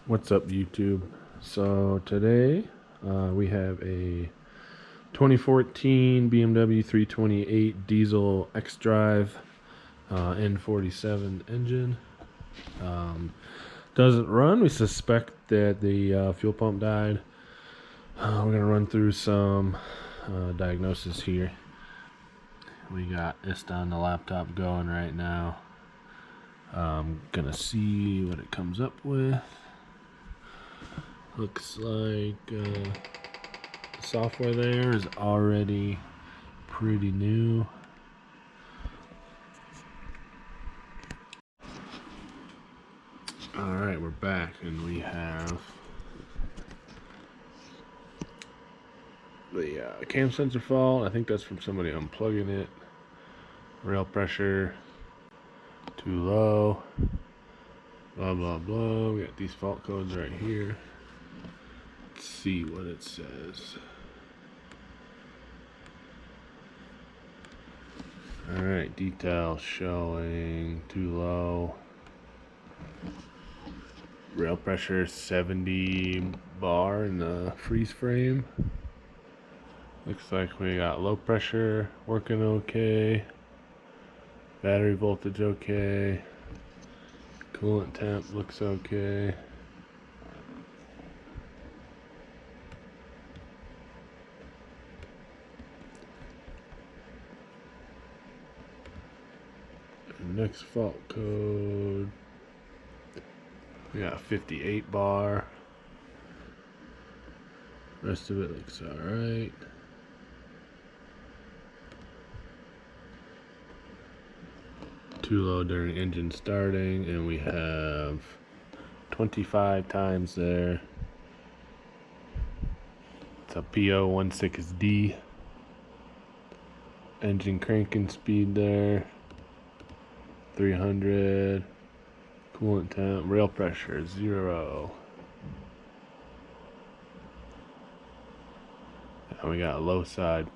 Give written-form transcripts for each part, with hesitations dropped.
What's up, YouTube? So today we have a 2014 BMW 328 diesel X-Drive N47 engine. Doesn't run. We suspect that the fuel pump died. We're going to run through some diagnosis here. We got ISTA on the laptop going right now. Gonna see what it comes up with. Looks like the software there is already pretty new. Alright, we're back and we have the cam sensor fault. I think that's from somebody unplugging it. Rail pressure too low. Blah blah blah. We got these fault codes right here. Let's see what it says. Alright, details showing too low. Rail pressure 70 bar in the freeze frame. Looks like we got low pressure working okay. Battery voltage okay. Coolant temp looks okay. Next fault code, we got 58 bar. Rest of it looks alright. Too low during engine starting, and we have 25 times there. It's a PO16D. Engine cranking speed there. 300. Coolant temp. Rail pressure 0. And we got low side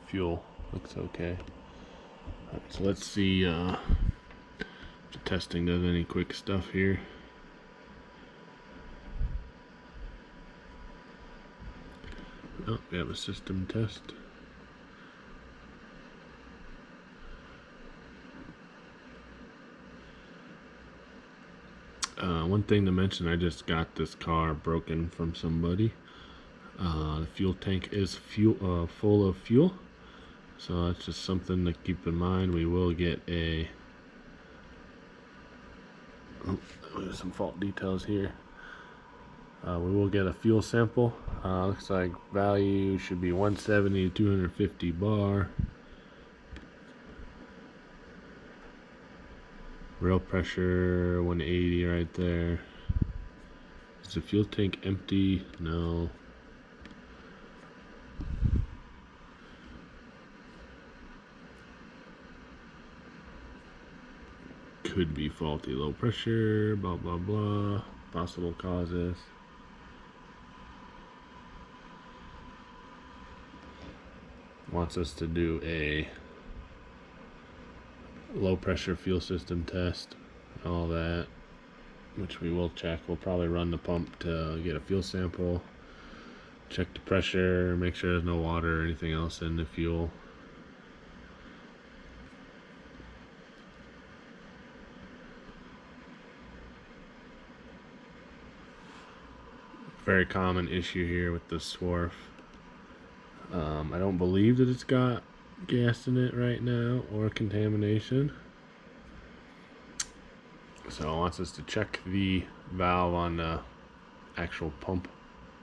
fuel. Looks okay. Right, so let's see if the testing does any quick stuff here. Oh, we have a system test. One thing to mention, I just got this car broken from somebody. The fuel tank is full of fuel, so that's just something to keep in mind. We will get a there's some fault details here. We will get a fuel sample. Looks like value should be 170 to 250 bar. Rail pressure 180 right there. Is the fuel tank empty? No. Could be faulty low pressure, blah blah blah. Possible causes. Wants us to do a low pressure fuel system test, all that, which we will check. We'll probably run the pump to get a fuel sample, check the pressure, make sure there's no water or anything else in the fuel. Very common issue here with the swarf. I don't believe that it's got gas in it right now or contamination. So it wants us to check the valve on the actual pump,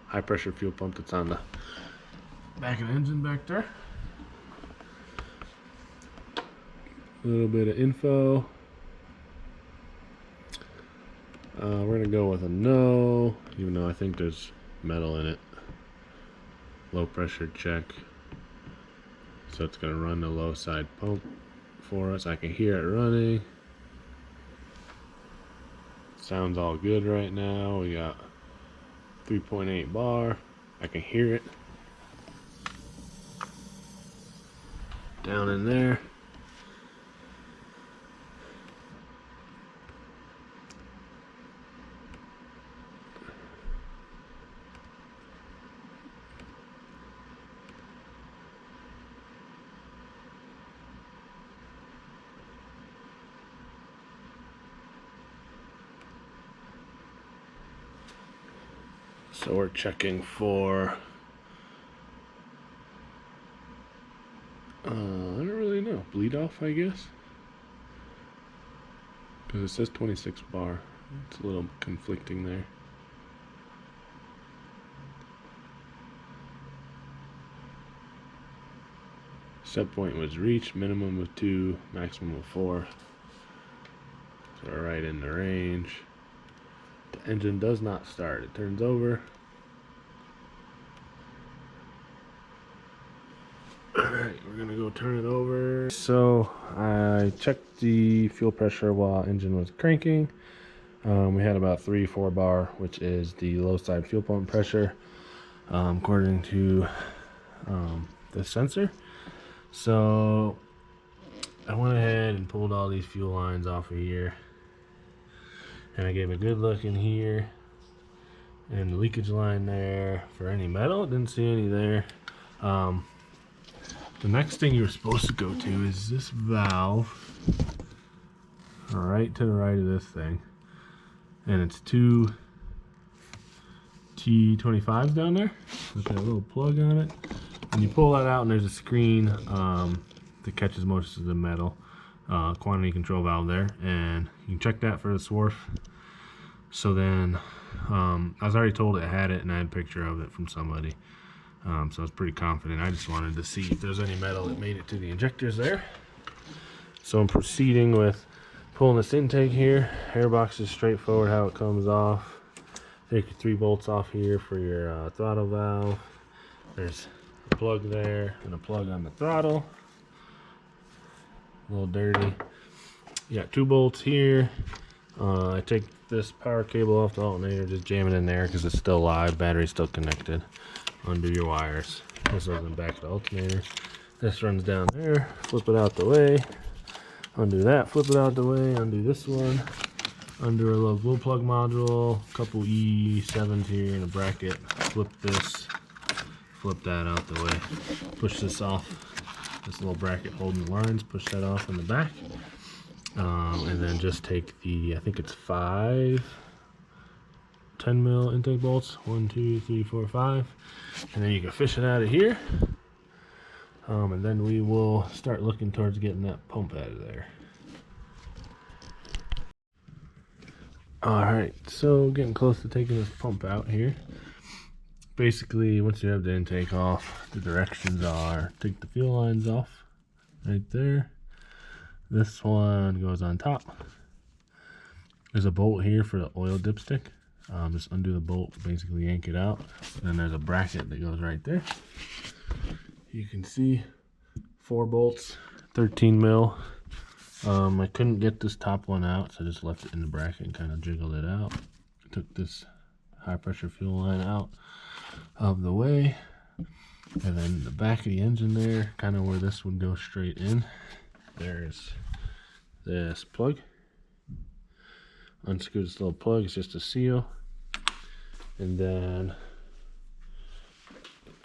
high pressure fuel pump that's on the back of the engine back there. A little bit of info. We're gonna go with a no, even though I think there's metal in it. Low pressure check. So it's gonna run the low side pump for us. I can hear it running. Sounds all good right now. We got 3.8 bar. I can hear it down in there. So we're checking for I don't really know, bleed off, I guess, because it says 26 bar. It's a little conflicting there. Set point was reached, minimum of 2, maximum of 4. So we're right in the range. The engine does not start. It turns over. Alright, we're gonna go turn it over. So I checked the fuel pressure while engine was cranking. We had about 3-4 bar, which is the low side fuel pump pressure, according to the sensor. So I went ahead and pulled all these fuel lines off of here, and I gave a good look in here, and the leakage line there for any metal, didn't see any there. The next thing you're supposed to go to is this valve right to the right of this thing, and it's 2 T25s down there with that little plug on it. And you pull that out, and there's a screen that catches most of the metal, quantity control valve there, and you can check that for the swarf. So then I was already told it had it, and I had a picture of it from somebody, so I was pretty confident. I just wanted to see if there's any metal that made it to the injectors there. So I'm proceeding with pulling this intake here. Airbox is straightforward how it comes off. Take your 3 bolts off here for your throttle valve. There's a plug there and a plug on the throttle. A little dirty. You got 2 bolts here. I take this power cable off the alternator, just jam it in there because it's still live, battery's still connected. Undo your wires. This goes in the back of the alternator. This runs down there, flip it out the way. Undo that, flip it out the way, undo this one. Undo our little glow plug module, a couple E7s here in a bracket. Flip this, flip that out the way. Push this off, this little bracket holding the lines, push that off in the back. And then just take the, I think it's 5 10 mil intake bolts, 1 2 3 4 5, and then you can fish it out of here. And then we will start looking towards getting that pump out of there. Alright, so getting close to taking this pump out here. Basically, once you have the intake off, the directions are take the fuel lines off right there. This one goes on top. There's a bolt here for the oil dipstick. Just undo the bolt, basically yank it out. And then there's a bracket that goes right there. You can see 4 bolts, 13 mil. I couldn't get this top one out, so I just left it in the bracket and kind of jiggled it out. Took this high pressure fuel line out of the way. And then the back of the engine there, kind of where this would go straight in. There's this plug. Unscrew this little plug, it's just a seal. And then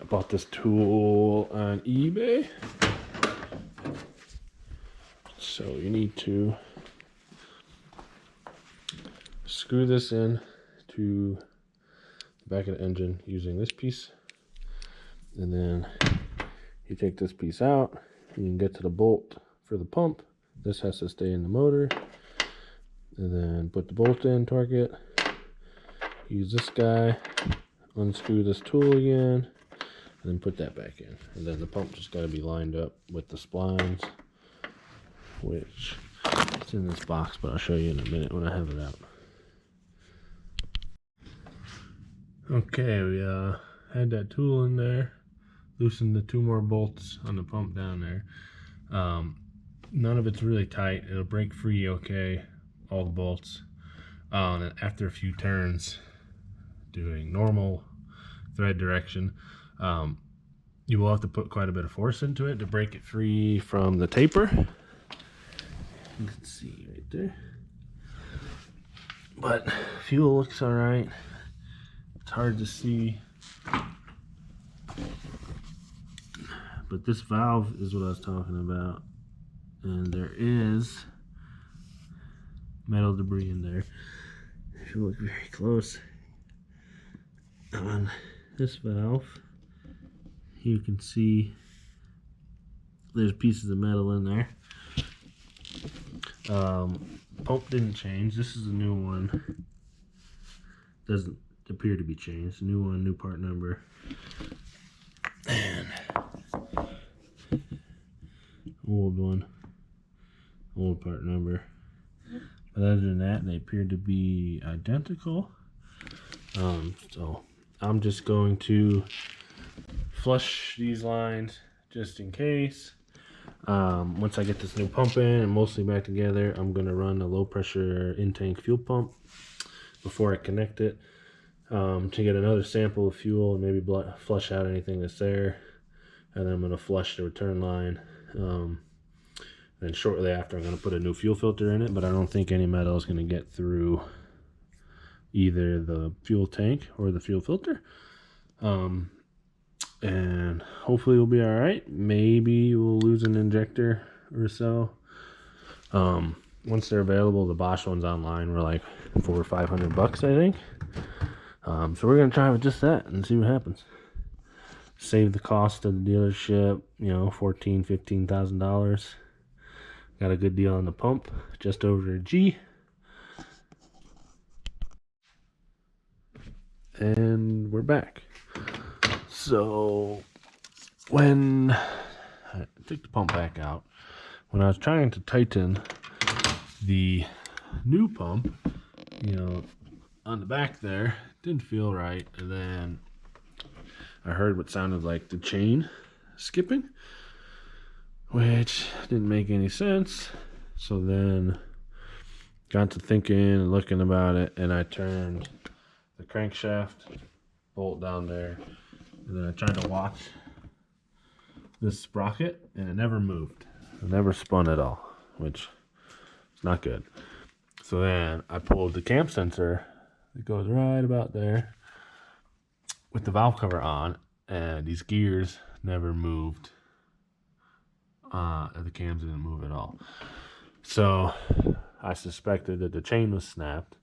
I bought this tool on eBay. So you need to screw this in to the back of the engine using this piece. And then you take this piece out, you can get to the bolt for the pump. This has to stay in the motor. And then put the bolt in, torque it. Use this guy, unscrew this tool again, and then put that back in. And then the pump just got to be lined up with the splines, which it's in this box, but I'll show you in a minute when I have it out. Okay, we had that tool in there, loosened the 2 more bolts on the pump down there. None of it's really tight. It'll break free okay, all the bolts. And after a few turns, doing normal thread direction, you will have to put quite a bit of force into it to break it free from the taper. You can see right there. But fuel looks all right. It's hard to see. But this valve is what I was talking about. And there is metal debris in there. If you look very close, On this valve, you can see there's pieces of metal in there. Pump didn't change. This is a new one. Doesn't appear to be changed. New one, new part number. And old one, old part number. But other than that, they appear to be identical. So I'm just going to flush these lines just in case. Once I get this new pump in and mostly back together, I'm going to run a low pressure in-tank fuel pump before I connect it, to get another sample of fuel and maybe flush out anything that's there. And then I'm going to flush the return line. Then shortly after, I'm going to put a new fuel filter in it, but I don't think any metal is going to get through either the fuel tank or the fuel filter. And hopefully we'll be all right. Maybe we'll lose an injector or so. Once they're available, the Bosch ones online were like $400 or $500, I think. So we're gonna try with just that and see what happens. Save the cost of the dealership, you know, $14,000-$15,000. Got a good deal on the pump, just over a G. And we're back. So when I took the pump back out, when I was trying to tighten the new pump, you know, on the back there, it didn't feel right. And then I heard what sounded like the chain skipping, which didn't make any sense. So then got to thinking and looking about it, and I turned the crankshaft bolt down there, and then I tried to watch this sprocket, and it never moved. It never spun at all, which is not good. So then I pulled the cam sensor that goes right about there with the valve cover on, and these gears never moved. The cams didn't move at all. So I suspected that the chain was snapped.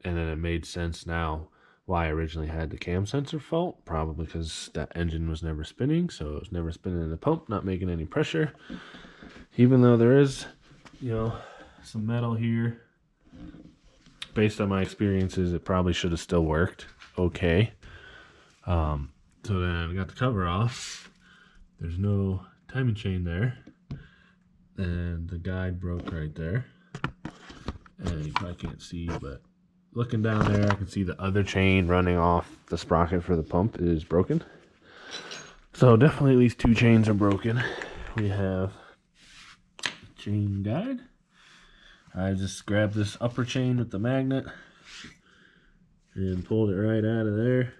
And then it made sense now why I originally had the cam sensor fault. Probably because that engine was never spinning, so it was never spinning in the pump, not making any pressure. Even though there is, you know, some metal here, based on my experiences, it probably should have still worked okay. So then I got the cover off. There's no timing chain there, and the guide broke right there. And you probably can't see, but looking down there, I can see the other chain running off the sprocket for the pump is broken. So definitely at least two chains are broken. We have chain guide. I just grabbed this upper chain with the magnet and pulled it right out of there.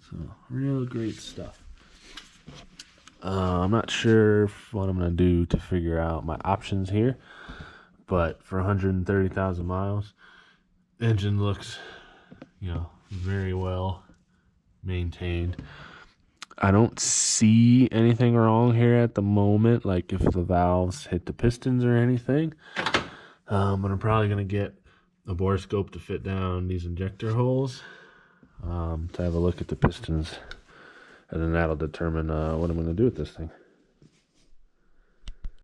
So real great stuff. I'm not sure what I'm going to do to figure out my options here, but for 130,000 miles, engine looks, you know, very well maintained. I don't see anything wrong here at the moment, like if the valves hit the pistons or anything. But I'm probably going to get a borescope to fit down these injector holes, to have a look at the pistons, and then that'll determine what I'm going to do with this thing.